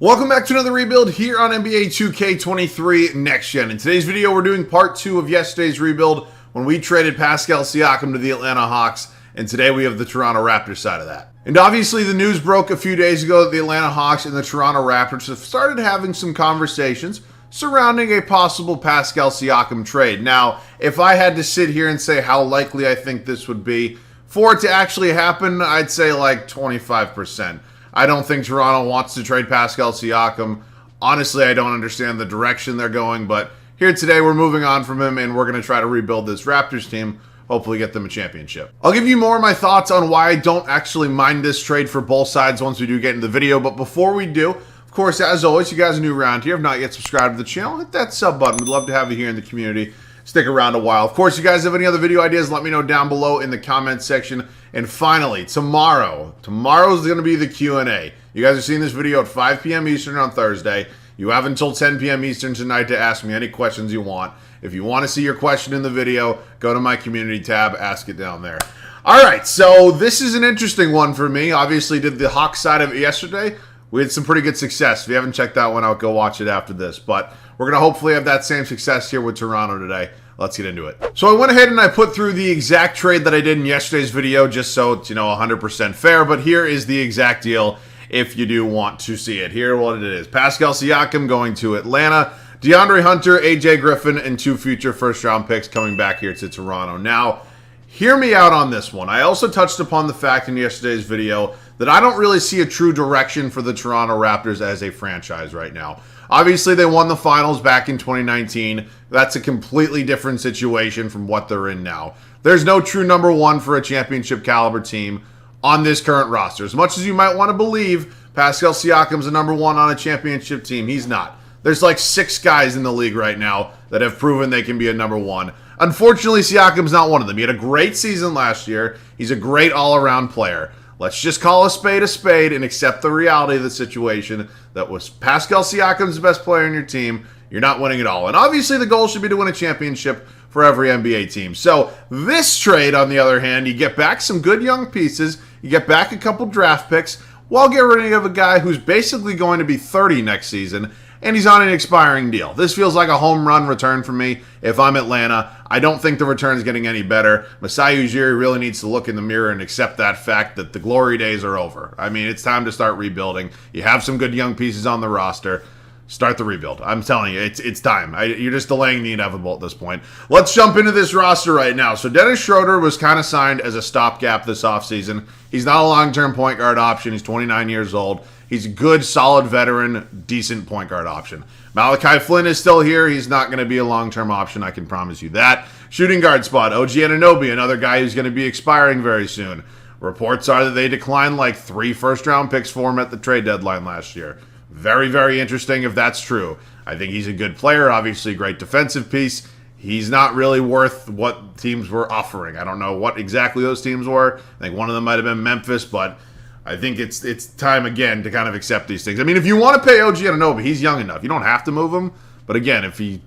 Welcome back to another rebuild here on NBA 2K23 Next Gen. In today's video, we're doing part 2 of yesterday's rebuild when we traded Pascal Siakam to the Atlanta Hawks, and today we have the Toronto Raptors side of that. And obviously the news broke a few days ago that the Atlanta Hawks and the Toronto Raptors have started having some conversations surrounding a possible Pascal Siakam trade. Now, if I had to sit here and say how likely I think this would be, for it to actually happen, I'd say like 25%. I don't think Toronto wants to trade Pascal Siakam. Honestly, I don't understand the direction they're going, but here today we're moving on from him and we're going to try to rebuild this Raptors team, hopefully get them a championship. I'll give you more of my thoughts on why I don't actually mind this trade for both sides once we do get into the video, but before we do, of course, as always, you guys are new around here, have not yet subscribed to the channel, hit that sub button. We'd love to have you here in the community. Stick around a while. Of course, you guys have any other video ideas, let me know down below in the comments section. And finally, tomorrow's going to be the Q&A. You guys are seeing this video at 5 p.m. Eastern on Thursday. You have until 10 p.m. Eastern tonight to ask me any questions you want. If you want to see your question in the video, go to my community tab, ask it down there. All right, so this is an interesting one for me. Obviously, did the Hawks side of it yesterday. We had some pretty good success. If you haven't checked that one out, go watch it after this. But we're going to hopefully have that same success here with Toronto today. Let's get into it. So I went ahead and I put through the exact trade that I did in yesterday's video just so it's, 100% fair. But here is the exact deal if you do want to see it. Here what it is. Pascal Siakam going to Atlanta. DeAndre Hunter, AJ Griffin, and 2 future first-round picks coming back here to Toronto. Now, hear me out on this one. I also touched upon the fact in yesterday's video that I don't really see a true direction for the Toronto Raptors as a franchise right now. Obviously, they won the finals back in 2019. That's a completely different situation from what they're in now. There's no true number one for a championship caliber team on this current roster. As much as you might want to believe Pascal Siakam's a number one on a championship team, he's not. There's like 6 guys in the league right now that have proven they can be a number one. Unfortunately, Siakam's not one of them. He had a great season last year. He's a great all-around player. Let's just call a spade and accept the reality of the situation that was Pascal Siakam's the best player in your team. You're not winning at all. And obviously the goal should be to win a championship for every NBA team. So this trade, on the other hand, you get back some good young pieces. You get back a couple draft picks while getting rid of a guy who's basically going to be 30 next season. And he's on an expiring deal. This feels like a home run return for me if I'm Atlanta. I don't think the return is getting any better. Masai Ujiri really needs to look in the mirror and accept that fact that the glory days are over. I mean, it's time to start rebuilding. You have some good young pieces on the roster. Start the rebuild. I'm telling you, it's time. You're just delaying the inevitable at this point. Let's jump into this roster right now. So Dennis Schroeder was kind of signed as a stopgap this offseason. He's not a long-term point guard option. He's 29 years old. He's a good, solid veteran, decent point guard option. Malachi Flynn is still here. He's not going to be a long-term option. I can promise you that. Shooting guard spot, OG Anunoby, another guy who's going to be expiring very soon. Reports are that they declined like 3 first-round picks for him at the trade deadline last year. Very, very interesting if that's true. I think he's a good player, obviously a great defensive piece. He's not really worth what teams were offering. I don't know what exactly those teams were. I think one of them might have been Memphis, but I think it's time again to kind of accept these things. I mean, if you want to pay OG Anunoby, he's young enough. You don't have to move him. But again, if you're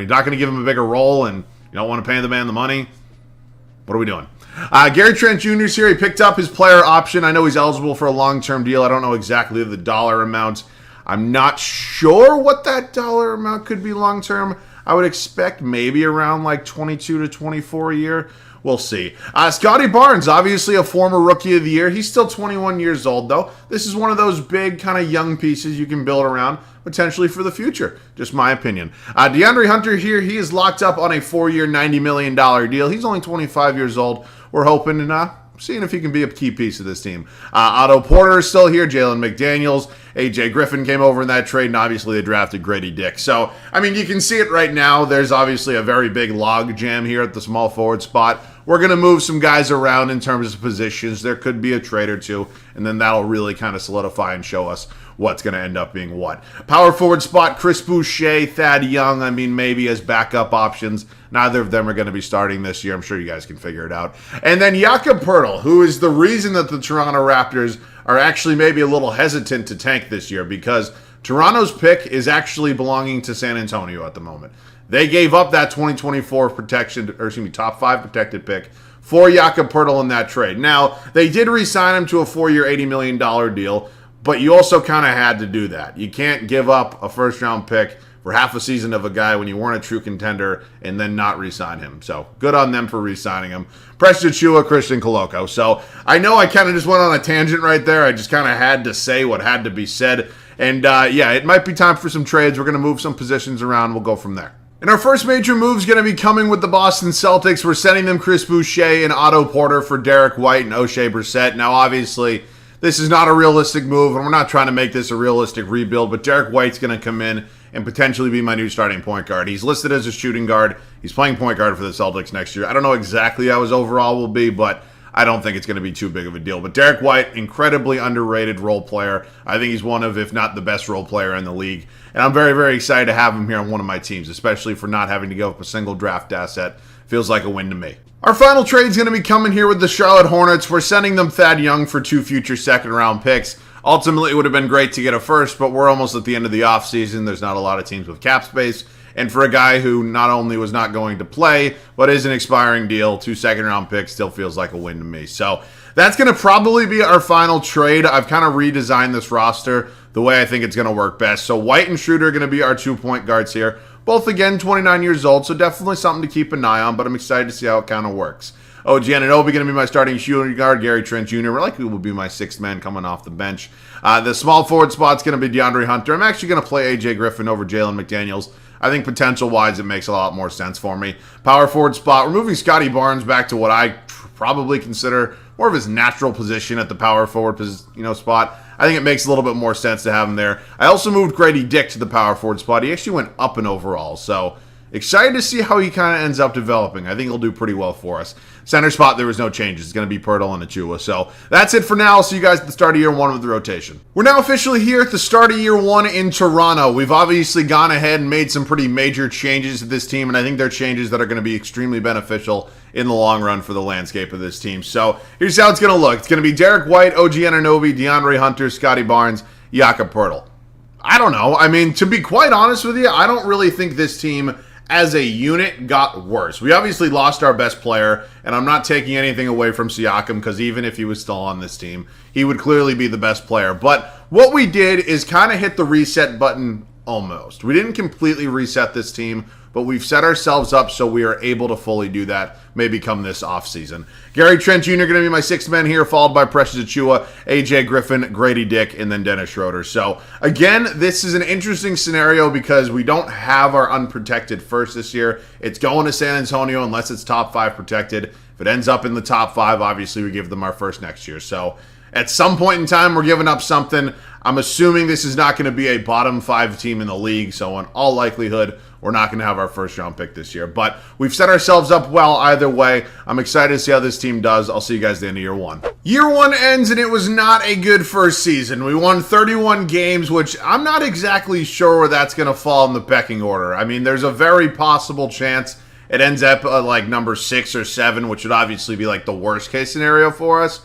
not going to give him a bigger role and you don't want to pay the man the money, what are we doing? Gary Trent Jr. is here. He picked up his player option. I know he's eligible for a long-term deal. I don't know exactly the dollar amount. I'm not sure what that dollar amount could be long-term. I would expect maybe around like 22 to 24 a year. We'll see. Scotty Barnes, obviously a former Rookie of the Year. He's still 21 years old, though. This is one of those big kind of young pieces you can build around, potentially for the future. Just my opinion. DeAndre Hunter here, he is locked up on a 4-year, $90 million deal. He's only 25 years old. We're hoping and seeing if he can be a key piece of this team. Otto Porter is still here. Jalen McDaniels. AJ Griffin came over in that trade, and obviously they drafted Grady Dick. So, I mean, you can see it right now. There's obviously a very big log jam here at the small forward spot. We're going to move some guys around in terms of positions. There could be a trade or two, and then that'll really kind of solidify and show us what's going to end up being what. Power forward spot, Chris Boucher, Thad Young, I mean, maybe as backup options. Neither of them are going to be starting this year. I'm sure you guys can figure it out. And then Jakob Poeltl, who is the reason that the Toronto Raptors are actually maybe a little hesitant to tank this year, because Toronto's pick is actually belonging to San Antonio at the moment. They gave up that 2024 top 5 protected pick for Jakob Poeltl in that trade. Now, they did re-sign him to a 4-year, $80 million deal, but you also kind of had to do that. You can't give up a first-round pick for half a season of a guy when you weren't a true contender and then not re-sign him. So good on them for re-signing him. Precious Achiuwa, Christian Koloko. So I know I kind of just went on a tangent right there. I just kind of had to say what had to be said. And yeah, it might be time for some trades. We're going to move some positions around. We'll go from there. And our first major move is going to be coming with the Boston Celtics. We're sending them Chris Boucher and Otto Porter for Derek White and O'Shea Brissett. Now, obviously, this is not a realistic move, and we're not trying to make this a realistic rebuild, but Derek White's going to come in and potentially be my new starting point guard. He's listed as a shooting guard. He's playing point guard for the Celtics next year. I don't know exactly how his overall will be, but I don't think it's going to be too big of a deal. But Derek White, incredibly underrated role player. I think he's one of, if not the best role player in the league. And I'm very, very excited to have him here on one of my teams, especially for not having to give up a single draft asset. Feels like a win to me. Our final trade is going to be coming here with the Charlotte Hornets. We're sending them Thad Young for 2 future second-round picks. Ultimately, it would have been great to get a first, but we're almost at the end of the offseason. There's not a lot of teams with cap space. And for a guy who not only was not going to play, but is an expiring deal, 2 second-round picks still feels like a win to me. So that's going to probably be our final trade. I've kind of redesigned this roster the way I think it's going to work best. So White and Schroeder are going to be our 2 point guards here. Both, again, 29 years old, so definitely something to keep an eye on, but I'm excited to see how it kind of works. OG Anunoby going to be my starting shooting guard. Gary Trent Jr. likely will be my 6th man coming off the bench. The small forward spot's going to be DeAndre Hunter. I'm actually going to play AJ Griffin over Jalen McDaniels. I think potential-wise, it makes a lot more sense for me. Power forward spot, we're moving Scotty Barnes back to what I probably consider more of his natural position at the power forward spot. I think it makes a little bit more sense to have him there. I also moved Grady Dick to the power forward spot. He actually went up in overall, so excited to see how he kind of ends up developing. I think he'll do pretty well for us. Center spot, there was no changes. It's going to be Pirtle and Achiuwa. So that's it for now. I'll see you guys at the start of year 1 with the rotation. We're now officially here at the start of year 1 in Toronto. We've obviously gone ahead and made some pretty major changes to this team, and I think they're changes that are going to be extremely beneficial in the long run for the landscape of this team. So here's how it's going to look. It's going to be Derek White, OG Anunoby, DeAndre Hunter, Scotty Barnes, Jakob Pirtle. I don't know. I mean, to be quite honest with you, I don't really think this team as a unit got worse. We obviously lost our best player, and I'm not taking anything away from Siakam because even if he was still on this team, he would clearly be the best player. But what we did is kind of hit the reset button almost. We didn't completely reset this team, but we've set ourselves up so we are able to fully do that maybe come this offseason. Gary Trent Jr. going to be my 6th man here, followed by Precious Achiuwa, AJ Griffin, Grady Dick, and then Dennis Schroeder. So again, this is an interesting scenario because we don't have our unprotected first this year. It's going to San Antonio unless it's top 5 protected. If it ends up in the top 5, obviously we give them our first next year. So at some point in time, we're giving up something. I'm assuming this is not going to be a bottom 5 team in the league, so in all likelihood, we're not going to have our first round pick this year. But we've set ourselves up well either way. I'm excited to see how this team does. I'll see you guys at the end of year 1. Year 1 ends, and it was not a good first season. We won 31 games, which I'm not exactly sure where that's going to fall in the pecking order. I mean, there's a very possible chance it ends up like number 6 or 7, which would obviously be like the worst case scenario for us.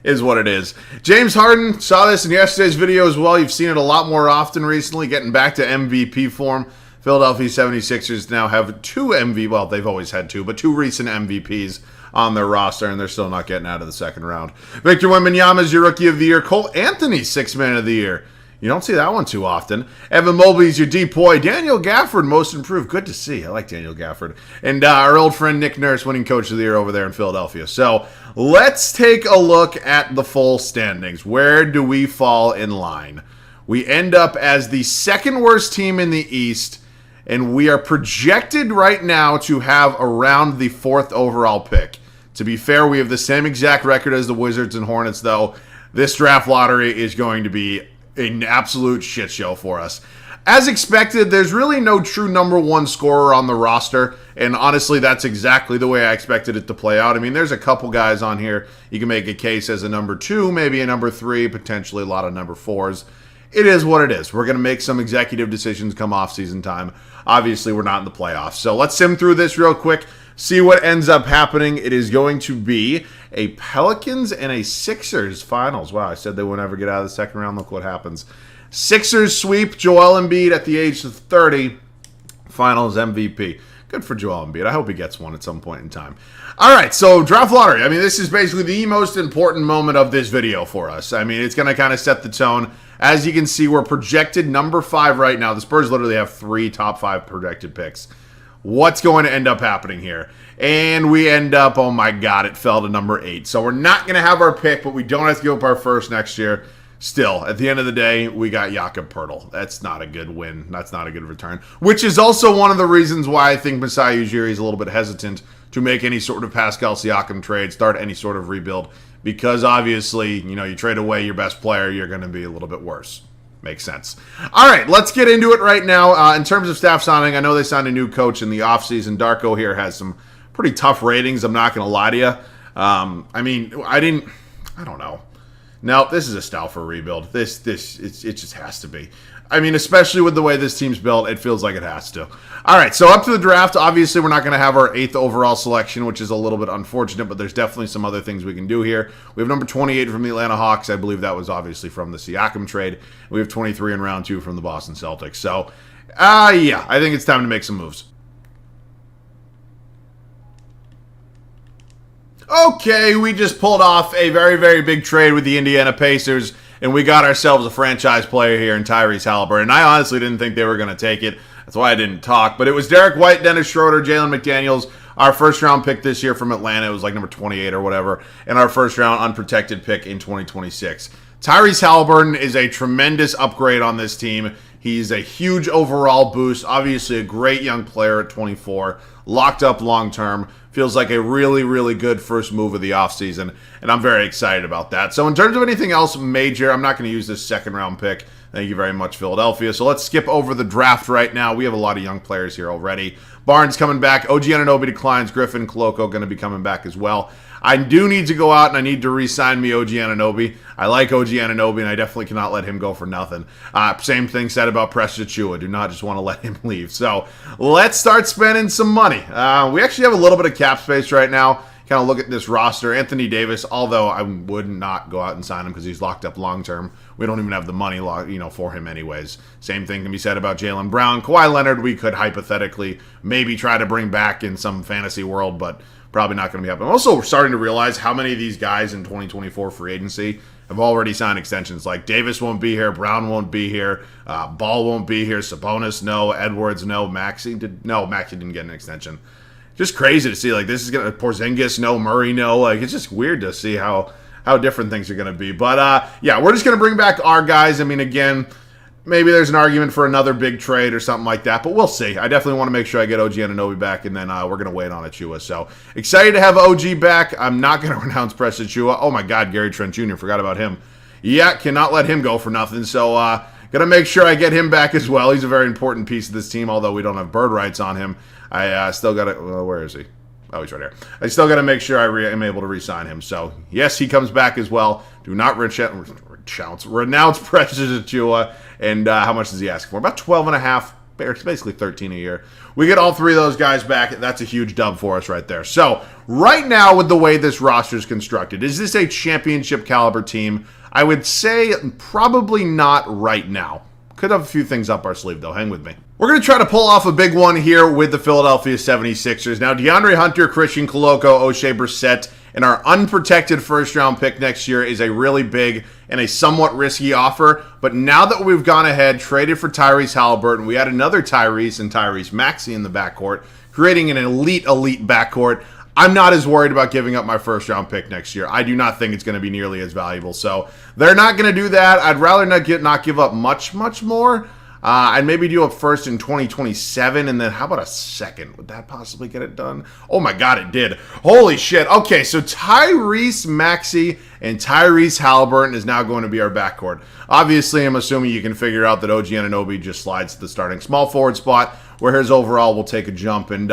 Is what it is. James Harden saw this in yesterday's video as well. You've seen it a lot more often recently, getting back to MVP form. Philadelphia 76ers now have 2 well, they've always had 2, but 2 recent MVPs on their roster, and they're still not getting out of the second round. Victor Wembanyama is your Rookie of the Year. Cole Anthony, 6th Man of the Year. You don't see that one too often. Evan Mobley's your DPOY. Daniel Gafford, Most Improved. Good to see. I like Daniel Gafford. And our old friend Nick Nurse winning Coach of the Year over there in Philadelphia. So let's take a look at the full standings. Where do we fall in line? We end up as the 2nd worst team in the East, and we are projected right now to have around the 4th overall pick. To be fair, we have the same exact record as the Wizards and Hornets, though. This draft lottery is going to be an absolute shit show for us. As expected, there's really no true number 1 scorer on the roster, and honestly, that's exactly the way I expected it to play out. I mean, there's a couple guys on here you can make a case as a number 2, maybe a number 3, potentially a lot of number 4s. It is what it is. We're going to make some executive decisions come off-season time. Obviously, we're not in the playoffs. So let's sim through this real quick, see what ends up happening. It is going to be a Pelicans and a Sixers finals. Wow, I said they would never get out of the second round. Look what happens. Sixers sweep Joel Embiid at the age of 30. Finals MVP. Good for Joel Embiid. I hope he gets one at some point in time. All right, so draft lottery. I mean, this is basically the most important moment of this video for us. I mean, it's going to kind of set the tone. As you can see, we're projected number 5 right now. The Spurs literally have 3 top 5 projected picks. What's going to end up happening here? And we end up, oh my God, it fell to number 8. So we're not going to have our pick, but we don't have to give up our first next year. Still, at the end of the day, we got Jakob Poeltl. That's not a good win. That's not a good return. Which is also one of the reasons why I think Massa Ujiri is a little bit hesitant to make any sort of Pascal Siakam trade, start any sort of rebuild. Because obviously, you know, you trade away your best player, you're going to be a little bit worse. Makes sense. All right, let's get into it right now. In terms of staff signing, I know they signed a new coach in the offseason. Darko here has some pretty tough ratings. I'm not going to lie to you. I mean, I don't know. No, this is a style for a rebuild. It just has to be. I mean, especially with the way this team's built, it feels like it has to. All right, so up to the draft. Obviously, we're not going to have our 8th overall selection, which is a little bit unfortunate, but there's definitely some other things we can do here. We have number 28 from the Atlanta Hawks. I believe that was obviously from the Siakam trade. We have 23 in round 2 from the Boston Celtics. So, yeah, I think it's time to make some moves. Okay, we just pulled off a very, very big trade with the Indiana Pacers, and we got ourselves a franchise player here in Tyrese Haliburton. And I honestly didn't think they were going to take it. That's why I didn't talk. But it was Derek White, Dennis Schroeder, Jalen McDaniels, our first-round pick this year from Atlanta. It was like number 28 or whatever. And our first-round unprotected pick in 2026. Tyrese Haliburton is a tremendous upgrade on this team. He's a huge overall boost. Obviously a great young player at 24. Locked up long-term. Feels like a really, really good first move of the offseason, and I'm very excited about that. So in terms of anything else major, I'm not going to use this second-round pick. Thank you very much, Philadelphia. So let's skip over the draft right now. We have a lot of young players here already. Barnes coming back. OG Anunoby declines. Griffin, Koloko going to be coming back as well. I do need to go out and I need to re-sign me OG Anunoby. I like OG Anunoby, and I definitely cannot let him go for nothing. Same thing said about Precious Achiuwa. Do not just want to let him leave. So let's start spending some money. We actually have a little bit of cap space right now. Kind of look at this roster. Anthony Davis, although I would not go out and sign him because he's locked up long-term. We don't even have the money for him anyways. Same thing can be said about Jaylen Brown. Kawhi Leonard, we could hypothetically maybe try to bring back in some fantasy world, but probably not going to be happening. I'm also starting to realize how many of these guys in 2024 free agency have already signed extensions. Like Davis won't be here, Brown won't be here, Ball won't be here, Sabonis no, Edwards no, Maxey didn't get an extension. Just crazy to see. Like this is gonna Porzingis no, Murray no. Like it's just weird to see how different things are going to be. But yeah, we're just going to bring back our guys. I mean, again, maybe there's an argument for another big trade or something like that, but we'll see. I definitely want to make sure I get OG Anunoby back, and then we're going to wait on Achiuwa. So excited to have OG back. I'm not going to renounce Precious Achiuwa. Oh my God, Gary Trent Jr. Forgot about him. Yeah, cannot let him go for nothing. So going to make sure I get him back as well. He's a very important piece of this team, although we don't have bird rights on him. I still got to, where is he? Oh, he's right here. I still got to make sure I am able to re-sign him. So, yes, he comes back as well. Do not renounce Precious Achiuwa. And how much does he ask for? About 12 and a half. It's basically 13 a year. We get all three of those guys back. That's a huge dub for us right there. So, right now, with the way this roster is constructed, is this a championship caliber team? I would say probably not right now. Could have a few things up our sleeve, though. Hang with me. We're going to try to pull off a big one here with the Philadelphia 76ers. Now, DeAndre Hunter, Christian Koloko, O'Shea Brissett, and our unprotected first-round pick next year is a really big and a somewhat risky offer. But now that we've gone ahead, traded for Tyrese Haliburton, we had another Tyrese and Tyrese Maxey in the backcourt, creating an elite backcourt. I'm not as worried about giving up my first-round pick next year. I do not think it's going to be nearly as valuable. So they're not going to do that. I'd rather not give up much more. I'd maybe do a first in 2027, and then how about a second? Would that possibly get it done? Oh my God, it did. Holy shit. Okay, so Tyrese Maxey and Tyrese Haliburton is now going to be our backcourt. Obviously, I'm assuming you can figure out that OG Anunoby just slides to the starting small forward spot, where his overall will take a jump. And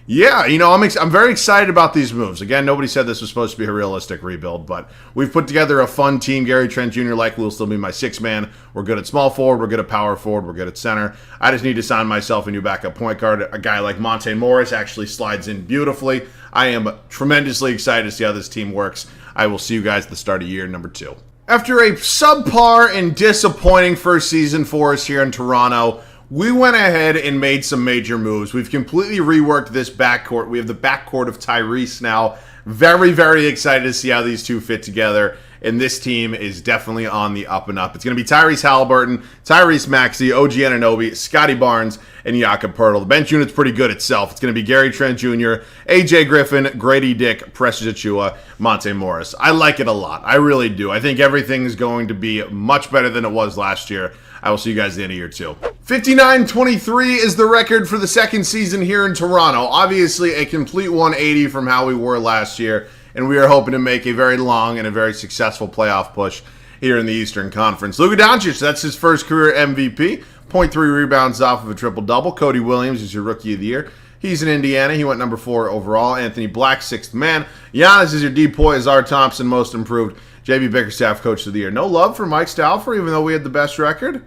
yeah, you know, I'm very excited about these moves. Again, nobody said this was supposed to be a realistic rebuild, but we've put together a fun team. Gary Trent Jr. likely will still be my sixth man. We're good at small forward. We're good at power forward. We're good at center. I just need to sign myself a new backup point guard. A guy like Monte Morris actually slides in beautifully. I am tremendously excited to see how this team works. I will see you guys at the start of year number 2. After a subpar and disappointing first season for us here in Toronto, we went ahead and made some major moves. We've completely reworked this backcourt. We have the backcourt of Tyrese now. Very, very excited to see how these two fit together. And this team is definitely on the up and up. It's going to be Tyrese Halliburton, Tyrese Maxey, OG Anunoby, Scotty Barnes, and Jakob Poeltl. The bench unit's pretty good itself. It's going to be Gary Trent Jr., AJ Griffin, Grady Dick, Precious Achiuwa, Monte Morris. I like it a lot. I really do. I think everything's going to be much better than it was last year. I will see you guys at the end of year 2. 59-23 is the record for the second season here in Toronto. Obviously, a complete 180 from how we were last year. And we are hoping to make a very long and a very successful playoff push here in the Eastern Conference. Luka Doncic, that's his first career MVP. 0.3 rebounds off of a triple-double. Cody Williams is your Rookie of the Year. He's in Indiana. He went number 4 overall. Anthony Black, 6th man. Giannis is your DPOY. Azar Thompson, Most Improved. JB Bickerstaff, Coach of the Year. No love for Mike Stauffer, even though we had the best record?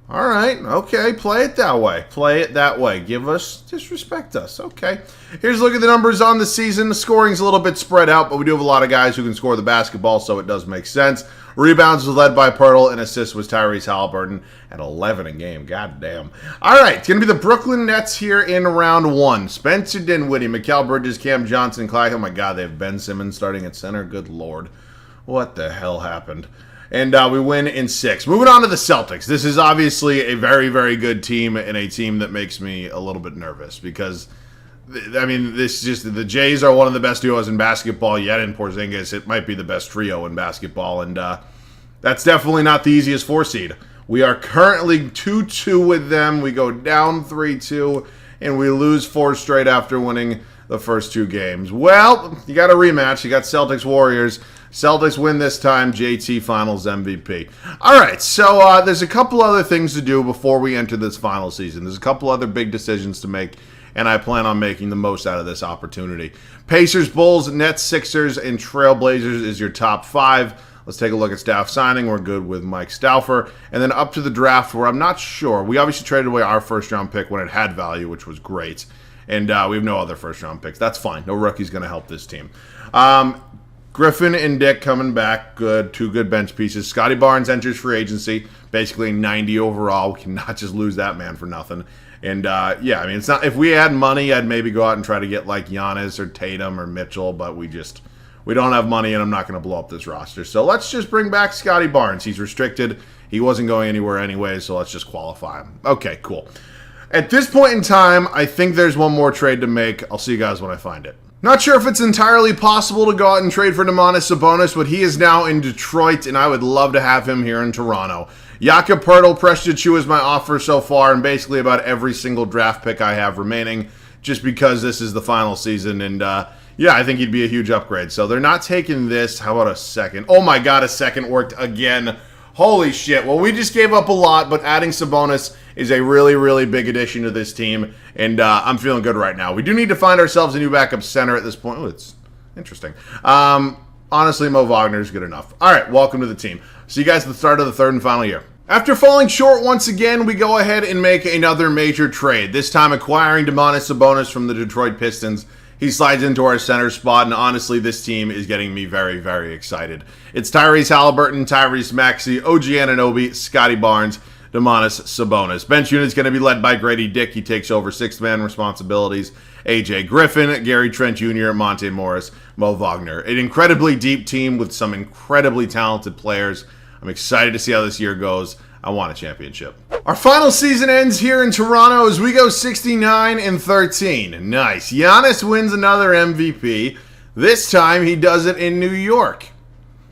All right, okay, play it that way. Play it that way. Disrespect us. Okay. Here's a look at the numbers on the season. The scoring's a little bit spread out, but we do have a lot of guys who can score the basketball, so it does make sense. Rebounds was led by Poeltl, and assists was Tyrese Halliburton at 11 a game. God damn. All right, it's going to be the Brooklyn Nets here in round 1. Spencer Dinwiddie, Mikal Bridges, Cam Johnson, Clyde. Oh my God, they have Ben Simmons starting at center. Good Lord. What the hell happened? And we win in 6. Moving on to the Celtics. This is obviously a very, very good team and a team that makes me a little bit nervous because, I mean, the Jays are one of the best duos in basketball yet in Porzingis. It might be the best trio in basketball, and that's definitely not the easiest 4 seed. We are currently 2-2 with them. We go down 3-2, and we lose 4 straight after winning the first 2 games. Well, you got a rematch. You got Celtics Warriors. Celtics win this time, JT Finals MVP. All right, so there's a couple other things to do before we enter this final season. There's a couple other big decisions to make, and I plan on making the most out of this opportunity. Pacers, Bulls, Nets, Sixers, and Trailblazers is your top 5. Let's take a look at staff signing. We're good with Mike Stauffer. And then up to the draft where I'm not sure. We obviously traded away our first-round pick when it had value, which was great. And we have no other first-round picks. That's fine. No rookie's going to help this team. Griffin and Dick coming back, good, 2 good bench pieces. Scotty Barnes enters free agency, basically 90 overall. We cannot just lose that man for nothing. And yeah, I mean, it's not. If we had money, I'd maybe go out and try to get like Giannis or Tatum or Mitchell, but we don't have money, and I'm not going to blow up this roster. So let's just bring back Scotty Barnes. He's restricted. He wasn't going anywhere anyway, so let's just qualify him. Okay, cool. At this point in time, I think there's one more trade to make. I'll see you guys when I find it. Not sure if it's entirely possible to go out and trade for Domantas Sabonis, but he is now in Detroit, and I would love to have him here in Toronto. Jakob Poeltl, Precious Achiuwa is my offer so far, and basically about every single draft pick I have remaining, just because this is the final season, and yeah, I think he'd be a huge upgrade. So they're not taking this. How about a second? Oh my God, a second worked again. Holy shit. Well, we just gave up a lot, but adding Sabonis is a really, really big addition to this team, and I'm feeling good right now. We do need to find ourselves a new backup center at this point. Oh, it's interesting. Honestly, Mo Wagner is good enough. All right, welcome to the team. See you guys at the start of the 3rd and final year. After falling short once again, we go ahead and make another major trade, this time acquiring Domantas Sabonis from the Detroit Pistons. He slides into our center spot, and honestly, this team is getting me very, very excited. It's Tyrese Halliburton, Tyrese Maxey, OG Anunoby, Scotty Barnes, Domantas Sabonis. Bench unit's going to be led by Grady Dick. He takes over 6th-man responsibilities. AJ Griffin, Gary Trent Jr., Monte Morris, Mo Wagner. An incredibly deep team with some incredibly talented players. I'm excited to see how this year goes. I want a championship. Our final season ends here in Toronto as we go 69-13. Nice. Giannis wins another MVP. This time he does it in New York.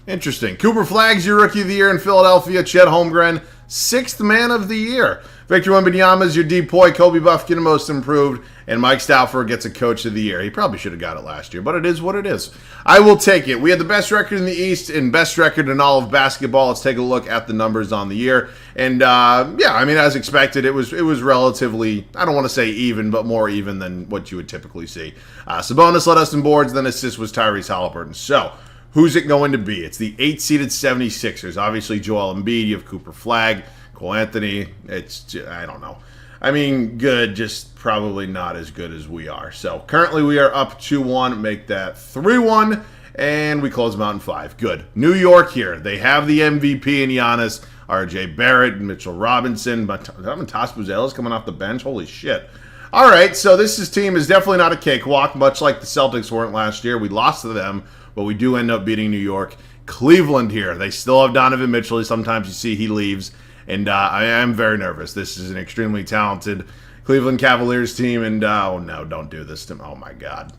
Interesting. Cooper Flagg's your Rookie of the Year in Philadelphia. Chet Holmgren, 6th Man of the Year. Victor Wembanyama is your DPOY. Kobe Buffkin, Most Improved. And Mike Stauffer gets a Coach of the Year. He probably should have got it last year, but it is what it is. I will take it. We had the best record in the East and best record in all of basketball. Let's take a look at the numbers on the year. And, yeah, I mean, as expected, it was relatively, I don't want to say even, but more even than what you would typically see. Sabonis led us in boards, then assist was Tyrese Halliburton. So, who's it going to be? It's the 8-seeded 76ers. Obviously, Joel Embiid, you have Cooper Flagg, Cole Anthony. I don't know. I mean, good, just probably not as good as we are. So currently we are up 2-1, make that 3-1, and we close them out in 5. Good. New York here. They have the MVP in Giannis. R.J. Barrett, Mitchell Robinson, but Montas Buzelis coming off the bench. Holy shit. All right, so team is definitely not a cakewalk, much like the Celtics weren't last year. We lost to them, but we do end up beating New York. Cleveland here. They still have Donovan Mitchell. Sometimes you see he leaves, and I am very nervous. This is an extremely talented Cleveland Cavaliers team, and oh no, don't do this to me. Oh my God.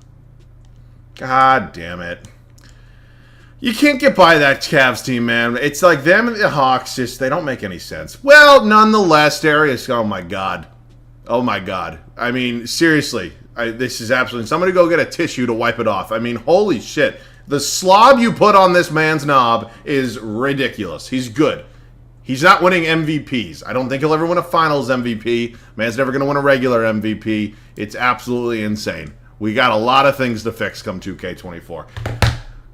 God damn it. You can't get by that Cavs team, man. It's like them and the Hawks, they don't make any sense. Well, nonetheless, Darius, oh my God. Oh my God. I mean, seriously, this is absolutely... Somebody go get a tissue to wipe it off. I mean, holy shit. The slob you put on this man's knob is ridiculous. He's good. He's not winning MVPs. I don't think he'll ever win a finals MVP. Man's never going to win a regular MVP. It's absolutely insane. We got a lot of things to fix come 2K24.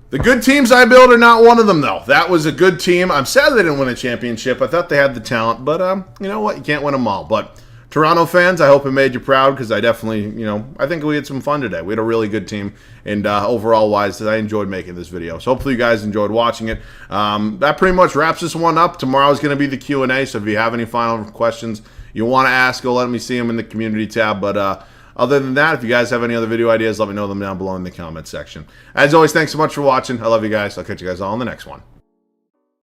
The good teams I build are not one of them, though. That was a good team. I'm sad they didn't win a championship. I thought they had the talent, but you know what? You can't win them all. But Toronto fans, I hope it made you proud, because I definitely, I think we had some fun today. We had a really good team, and overall-wise, I enjoyed making this video. So hopefully you guys enjoyed watching it. That pretty much wraps this one up. Tomorrow's going to be the Q&A, so if you have any final questions you want to ask, go let me see them in the community tab. But other than that, if you guys have any other video ideas, let me know them down below in the comment section. As always, thanks so much for watching. I love you guys. I'll catch you guys all in the next one.